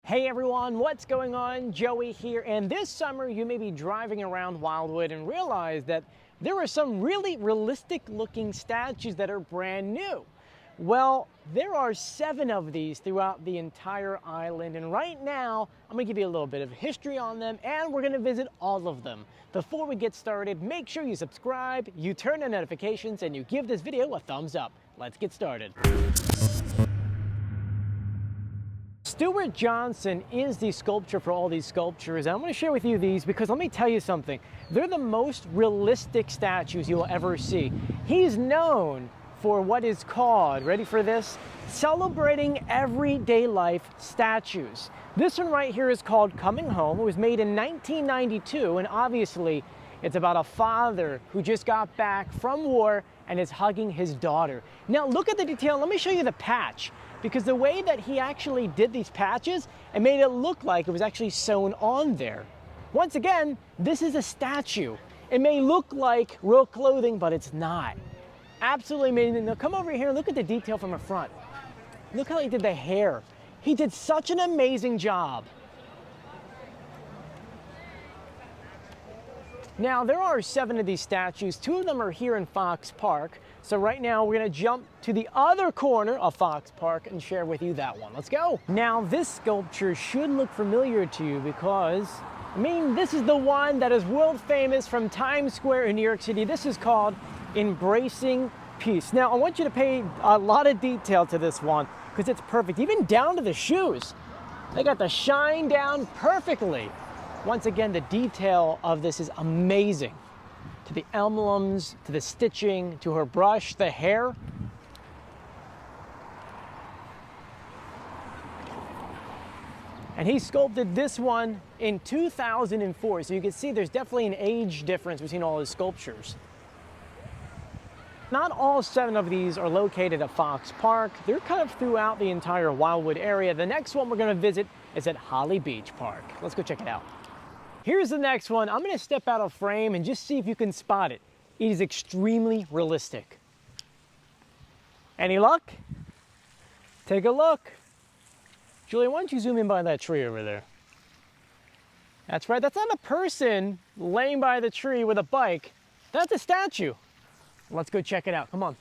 Hey everyone, what's going on? Joey here, and this summer you may be driving around Wildwood and realize that there are some really realistic looking statues that are brand new. Well, there are 7 of these throughout the entire island, and right now I'm going to give you a little bit of history on them, and we're going to visit all of them. Before we get started, make sure you subscribe, you turn on notifications, and you give this video a thumbs up. Let's get started. Stuart Johnson is the sculptor for all these sculptures. I'm going to share with you these because let me tell you something. They're the most realistic statues you'll ever see. He's known for what is called, ready for this? Celebrating everyday life statues. This one right here is called Coming Home. It was made in 1992, and obviously it's about a father who just got back from war and is hugging his daughter. Now look at the detail. Let me show you the patch. Because the way that he actually did these patches, it made it look like it was actually sewn on there. Once again, this is a statue. It may look like real clothing, but it's not. Absolutely amazing. Now come over here and look at the detail from the front. Look how he did the hair. He did such an amazing job. Now, there are 7 of these statues. 2 of them are here in Fox Park. So right now, we're gonna jump to the other corner of Fox Park and share with you that one. Let's go. Now, this sculpture should look familiar to you because, this is the one that is world famous from Times Square in New York City. This is called Embracing Peace. Now, I want you to pay a lot of detail to this one because it's perfect, even down to the shoes. They got the shine down perfectly. Once again, the detail of this is amazing. To the emblems, to the stitching, to her brush, the hair. And he sculpted this one in 2004, so you can see there's definitely an age difference between all his sculptures. Not all 7 of these are located at Fox Park. They're kind of throughout the entire Wildwood area. The next one we're going to visit is at Holly Beach Park. Let's go check it out. Here's the next one. I'm going to step out of frame and just see if you can spot it. It is extremely realistic. Any luck? Take a look. Julia, why don't you zoom in by that tree over there? That's right. That's not a person laying by the tree with a bike. That's a statue. Let's go check it out. Come on.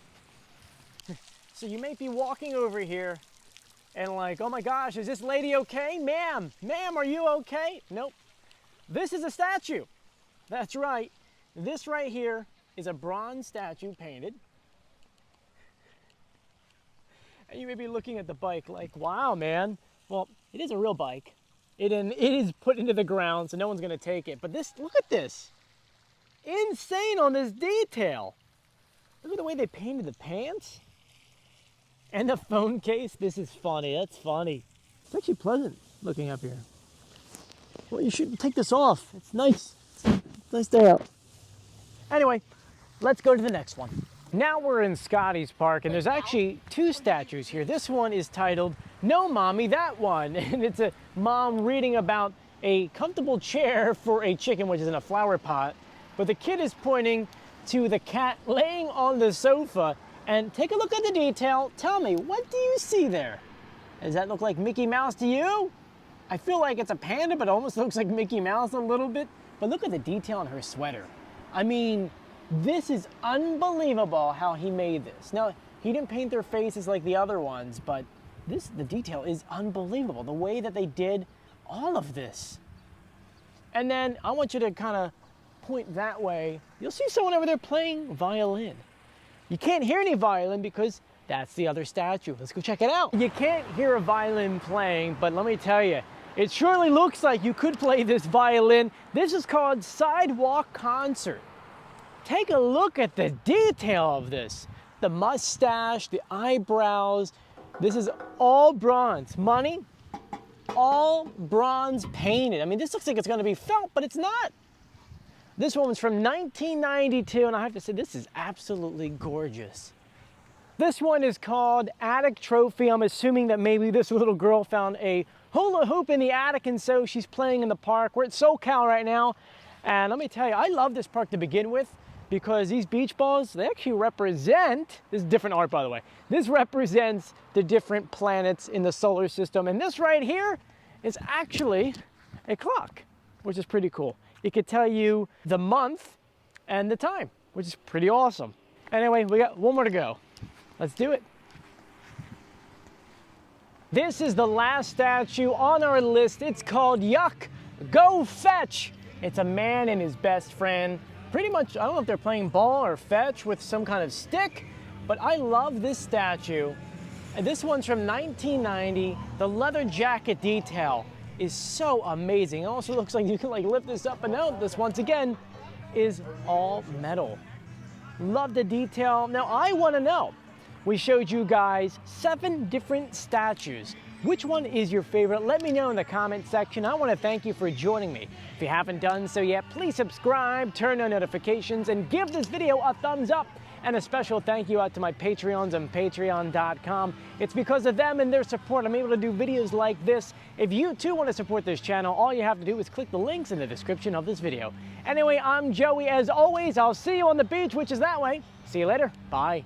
So you may be walking over here and like, oh my gosh, is this lady okay? Ma'am, are you okay? Nope. This is a statue. That's right. This right here is a bronze statue painted. And you may be looking at the bike like, wow, man. Well, it is a real bike. It is put into the ground, so no one's going to take it. But this, look at this. Insane on this detail. Look at the way they painted the pants. And the phone case. This is funny. That's funny. It's actually pleasant looking up here. Well, you should take this off. It's nice. It's nice day out. Anyway, let's go to the next one. Now we're in Scotty's Park, and there's actually 2 statues here. This one is titled, No Mommy, That One. And it's a mom reading about a comfortable chair for a chicken, which is in a flower pot. But the kid is pointing to the cat laying on the sofa. And take a look at the detail. Tell me, what do you see there? Does that look like Mickey Mouse to you? I feel like it's a panda, but it almost looks like Mickey Mouse a little bit. But look at the detail on her sweater. This is unbelievable how he made this. Now, he didn't paint their faces like the other ones, but the detail is unbelievable. The way that they did all of this. And then I want you to kind of point that way. You'll see someone over there playing violin. You can't hear any violin because that's the other statue. Let's go check it out. You can't hear a violin playing, but let me tell you, it surely looks like you could play this violin. This is called Sidewalk Concert. Take a look at the detail of this. The mustache, the eyebrows. This is all bronze. Money, all bronze painted. This looks like it's gonna be felt, but it's not. This one was from 1992, and I have to say, this is absolutely gorgeous. This one is called Attic Trophy. I'm assuming that maybe this little girl found a hula hoop in the attic, and so she's playing in the park. We're at SoCal right now, and let me tell you, I love this park to begin with because these beach balls, they actually represent, this is different art by the way, this represents the different planets in the solar system, and this right here is actually a clock, which is pretty cool. It could tell you the month and the time, which is pretty awesome. Anyway, we got one more to go. Let's do it. This is the last statue on our list. It's called Yuck Go Fetch. It's a man and his best friend. Pretty much, I don't know if they're playing ball or fetch with some kind of stick, but I love this statue. And this one's from 1990. The leather jacket detail is so amazing. It also looks like you can like lift this up and out. This once again is all metal. Love the detail. Now I want to know, we showed you guys 7 different statues. Which one is your favorite? Let me know in the comment section. I want to thank you for joining me. If you haven't done so yet, please subscribe, turn on notifications, and give this video a thumbs up. And a special thank you out to my Patreons on patreon.com. It's because of them and their support I'm able to do videos like this. If you too want to support this channel, all you have to do is click the links in the description of this video. Anyway, I'm Joey. As always, I'll see you on the beach, which is that way. See you later. Bye.